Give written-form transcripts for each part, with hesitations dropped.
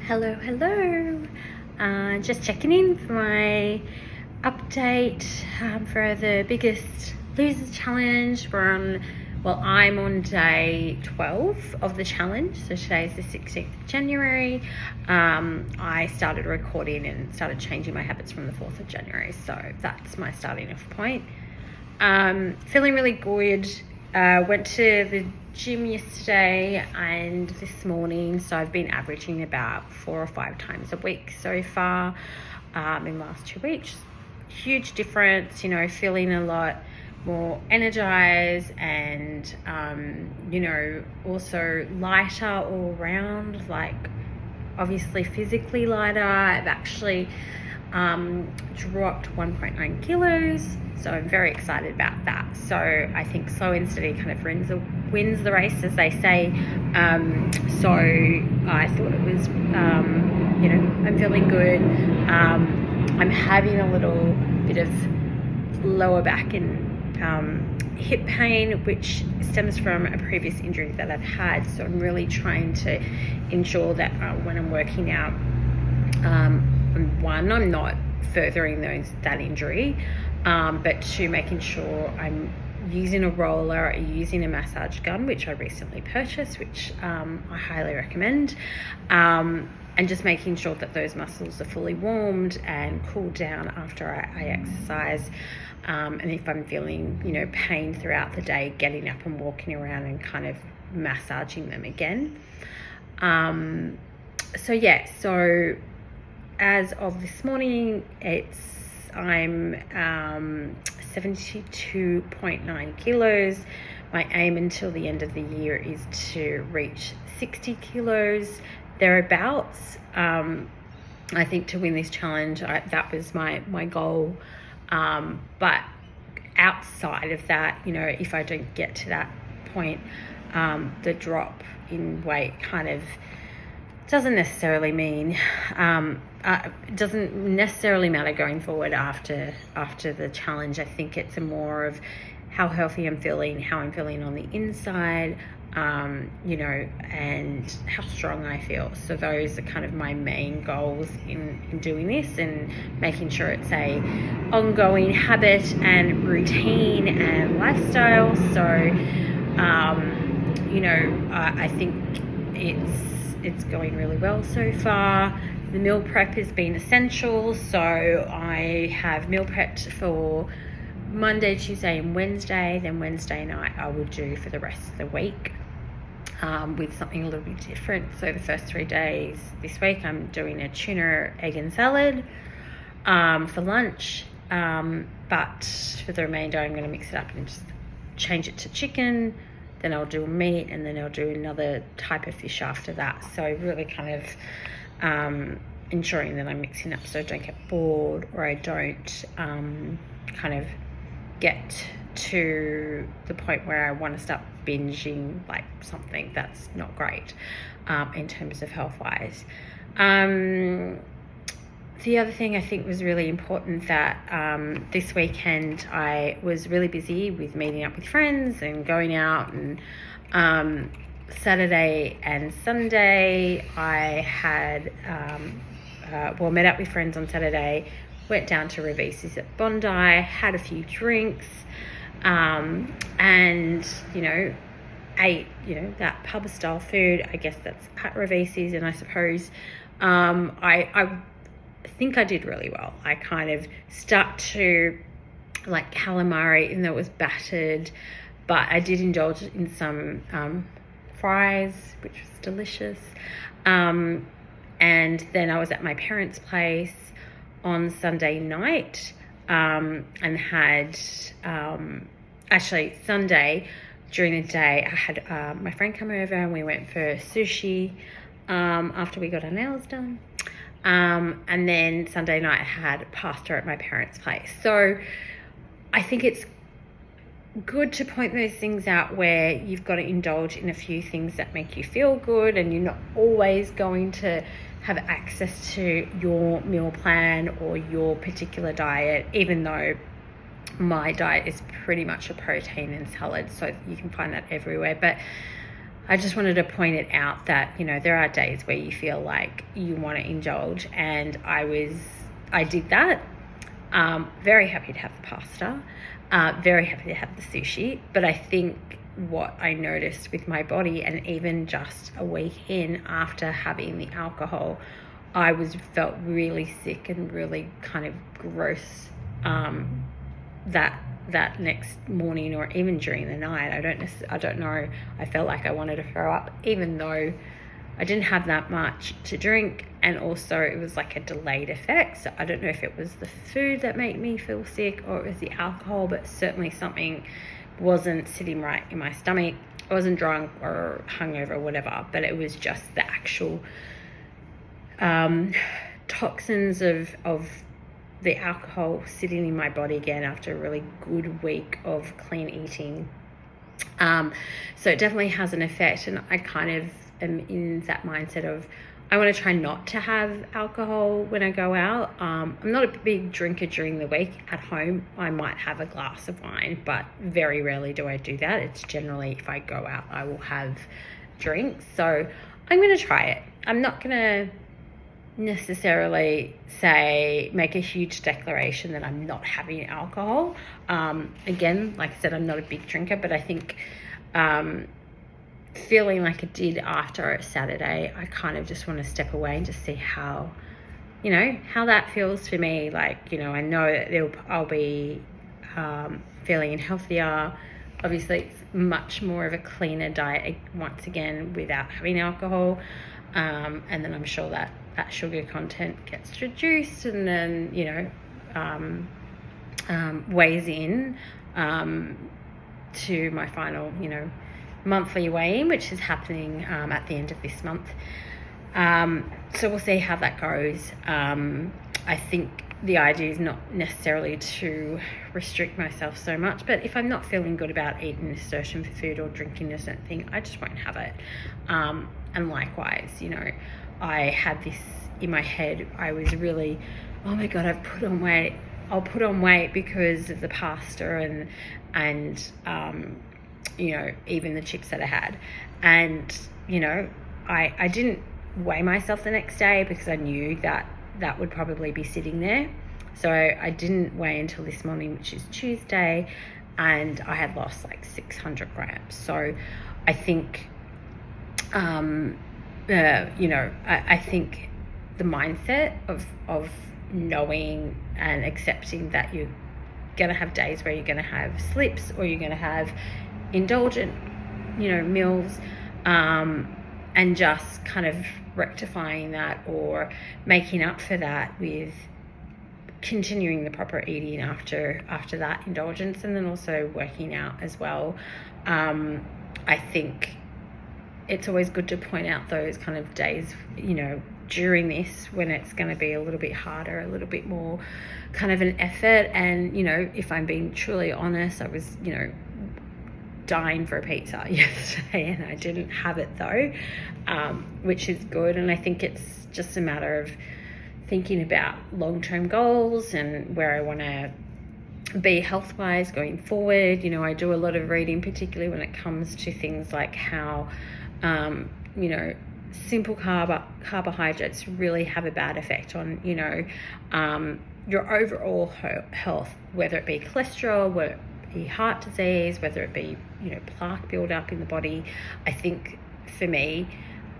Hello. Just checking in for my update for the Biggest Losers Challenge. I'm on day 12 of the challenge, so today's the 16th of January. I started recording and started changing my habits from the 4th of January, so that's my starting off point. Feeling really good. Went to the gym yesterday and this morning, so I've been averaging about 4 or 5 times a week so far in the last 2 weeks. Huge difference, feeling a lot more energized and also lighter all around, like obviously physically lighter. I've actually dropped 1.9 kilos, so I'm very excited about that. So I think slow and steady kind of wins the race, as they say. So I thought it was I'm feeling good. I'm having a little bit of lower back and hip pain, which stems from a previous injury that I've had. So I'm really trying to ensure that when I'm working out, I'm not furthering that injury, but two, making sure I'm using a roller, using a massage gun, which I recently purchased, which I highly recommend, and just making sure that those muscles are fully warmed and cooled down after I exercise. And if I'm feeling, pain throughout the day, getting up and walking around and kind of massaging them again. So as of this morning, I'm 72.9 kilos. My aim until the end of the year is to reach 60 kilos, thereabouts. I think to win this challenge, that was my goal. But outside of that, if I don't get to that point, the drop in weight kind of doesn't necessarily mean it doesn't necessarily matter going forward after the challenge. I think it's more of how healthy I'm feeling, how I'm feeling on the inside, and how strong I feel. So those are kind of my main goals in doing this, and making sure it's a ongoing habit and routine and lifestyle. So I think it's going really well so far. The meal prep has been essential, so I have meal prepped for Monday, Tuesday and Wednesday. Then Wednesday night I will do for the rest of the week with something a little bit different. So the first 3 days this week I'm doing a tuna, egg and salad for lunch, but for the remainder I'm going to mix it up and just change it to chicken. Then I'll do meat, and then I'll do another type of fish after that. So really kind of ensuring that I'm mixing up so I don't get bored, or I don't kind of get to the point where I want to start binging like something that's not great in terms of health-wise. The other thing I think was really important, that this weekend I was really busy with meeting up with friends and going out, and Saturday and Sunday I had met up with friends on Saturday, went down to Ravisi's at Bondi, had a few drinks, and ate that pub style food. I guess that's at Ravisi's, and I suppose I think I did really well. I kind of stuck to like calamari, even though it was battered, but I did indulge in some fries, which was delicious. And then I was at my parents' place on Sunday night, and had actually Sunday during the day I had my friend come over, and we went for sushi after we got our nails done. And then Sunday night I had pasta at my parents' place. So I think it's good to point those things out where you've got to indulge in a few things that make you feel good, and you're not always going to have access to your meal plan or your particular diet, even though my diet is pretty much a protein and salad, so you can find that everywhere. But I just wanted to point it out that, you know, there are days where you feel like you want to indulge, and I did that. Very happy to have the pasta, very happy to have the sushi, but I think what I noticed with my body, and even just a week in after having the alcohol, I felt really sick and really kind of gross that next morning, or even during the night. I don't know. I felt like I wanted to throw up, even though I didn't have that much to drink, and also it was like a delayed effect. So I don't know if it was the food that made me feel sick or it was the alcohol, but certainly something wasn't sitting right in my stomach. I wasn't drunk or hungover or whatever, but it was just the actual toxins of the alcohol sitting in my body again after a really good week of clean eating. So it definitely has an effect, and I kind of am in that mindset of I want to try not to have alcohol when I go out. I'm not a big drinker during the week. At home, I might have a glass of wine, but very rarely do I do that. It's generally if I go out, I will have drinks. So I'm going to try it. I'm not going to necessarily make a huge declaration that I'm not having alcohol. Again, like I said, I'm not a big drinker, but I think feeling like it did after Saturday, I kind of just want to step away and just see how that feels for me. Like, you know, I know that I'll be feeling healthier. Obviously, it's much more of a cleaner diet once again without having alcohol, and then I'm sure that sugar content gets reduced, and then, you know, weighs in to my final, you know, monthly weigh-in, which is happening at the end of this month. So we'll see how that goes. I think the idea is not necessarily to restrict myself so much, but if I'm not feeling good about eating a certain food or drinking a certain thing, I just won't have it. And likewise, you know, I had this in my head. I was really, oh my God, I've put on weight. I'll put on weight because of the pasta and you know, even the chips that I had. And, you know, I didn't weigh myself the next day because I knew that would probably be sitting there. So I didn't weigh until this morning, which is Tuesday, and I had lost like 600 grams. So I think, you know, I think the mindset of knowing and accepting that you're going to have days where you're going to have slips, or you're going to have indulgent, you know, meals, and just kind of rectifying that or making up for that with continuing the proper eating after that indulgence, and then also working out as well. I think it's always good to point out those kind of days, you know, during this, when it's going to be a little bit harder, a little bit more kind of an effort. And, you know, if I'm being truly honest, I was, you know, dying for a pizza yesterday, and I didn't have it though, which is good. And I think it's just a matter of thinking about long-term goals and where I want to be health-wise going forward. You know, I do a lot of reading, particularly when it comes to things like how, you know, simple carbohydrates really have a bad effect on, you know, your overall health, whether it be cholesterol, whether it be heart disease, whether it be, you know, plaque build-up in the body. I think for me,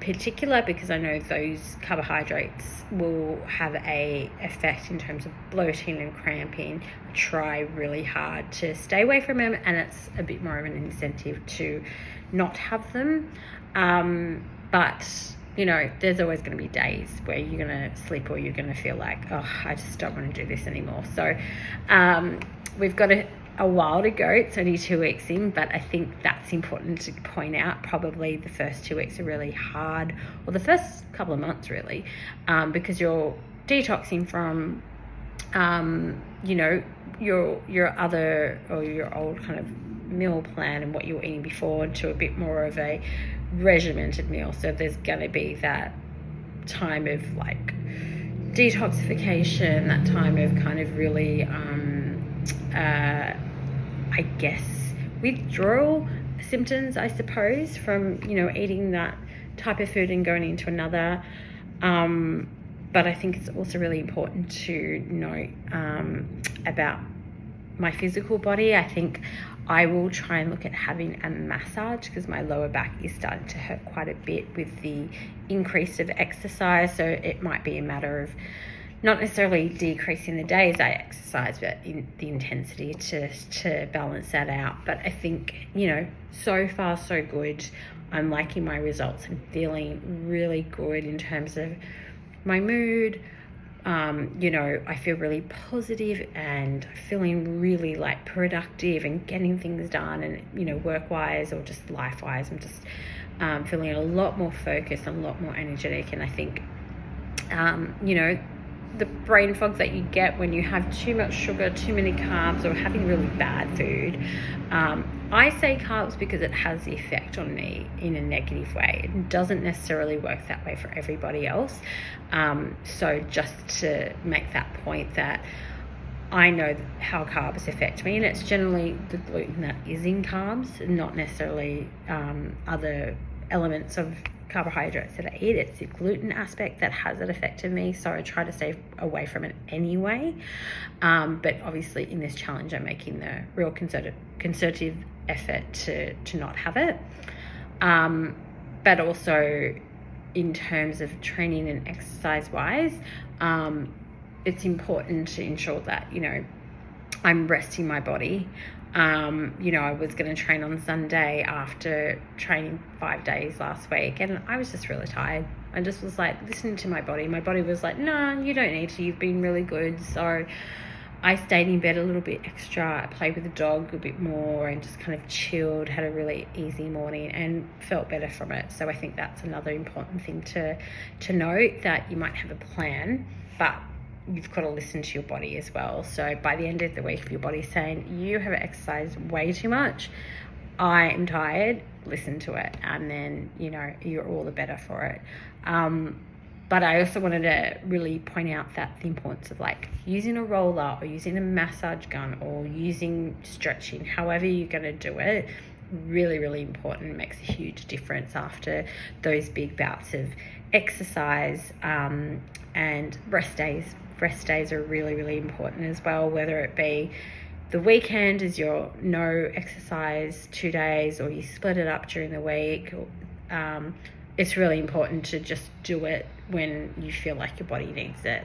particular, because I know those carbohydrates will have a effect in terms of bloating and cramping, I try really hard to stay away from them, and it's a bit more of an incentive to not have them. But, you know, there's always going to be days where you're going to sleep, or you're going to feel like, oh, I just don't want to do this anymore. So we've got a while to go. It's only 2 weeks in, but I think that's important to point out. Probably the first 2 weeks are really hard, or the first couple of months really, because you're detoxing from, you know, your other, or your old kind of meal plan and what you were eating before, to a bit more of a regimented meal. So there's going to be that time of like detoxification, that time of kind of really, I guess, withdrawal. symptoms, I suppose, from, you know, eating that type of food and going into another. But I think it's also really important to know about my physical body. I think I will try and look at having a massage, because my lower back is starting to hurt quite a bit with the increase of exercise. So it might be a matter of not necessarily decreasing the days I exercise, but in the intensity to balance that out. But I think, you know, so far so good. I'm liking my results. I'm feeling really good in terms of my mood. You know, I feel really positive and feeling really like productive and getting things done, and, you know, work-wise or just life-wise, I'm just feeling a lot more focused and a lot more energetic. And I think, you know, the brain fog that you get when you have too much sugar, too many carbs, or having really bad food. I say carbs because it has the effect on me in a negative way. It doesn't necessarily work that way for everybody else. So just to make that point, that I know how carbs affect me, and it's generally the gluten that is in carbs, not necessarily other elements of carbohydrates that I eat. It's the gluten aspect that has it affected me, so I try to stay away from it anyway. But obviously in this challenge, I'm making the real concerted effort to not have it. But also in terms of training and exercise wise, it's important to ensure that, you know, I'm resting my body. You know, I was going to train on Sunday after training 5 days last week, and I was just really tired. I just was like listening to my body. My body was like, no, you don't need to. You've been really good. So I stayed in bed a little bit extra. I played with the dog a bit more and just kind of chilled, had a really easy morning and felt better from it. So I think that's another important thing to note, that you might have a plan, but you've got to listen to your body as well. So by the end of the week, if your body's saying you have exercised way too much, I am tired, listen to it, and then, you know, you're all the better for it. But I also wanted to really point out that the importance of like using a roller or using a massage gun or using stretching, however you're going to do it, really, really important. It makes a huge difference after those big bouts of exercise. And rest days. Rest days are really, really important as well, whether it be the weekend is your no exercise 2 days, or you split it up during the week. It's really important to just do it when you feel like your body needs it.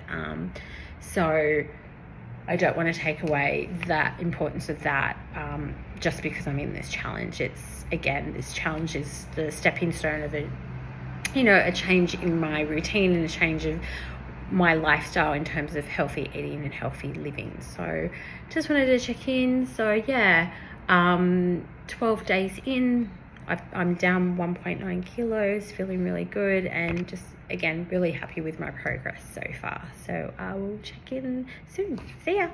So I don't want to take away that importance of that just because I'm in this challenge. It's, again, this challenge is the stepping stone of a, you know, a change in my routine and a change of my lifestyle in terms of healthy eating and healthy living. So just wanted to check in. So yeah, 12 days in, I'm down 1.9 kilos, feeling really good, and just, again, really happy with my progress so far. So I will check in soon. See ya.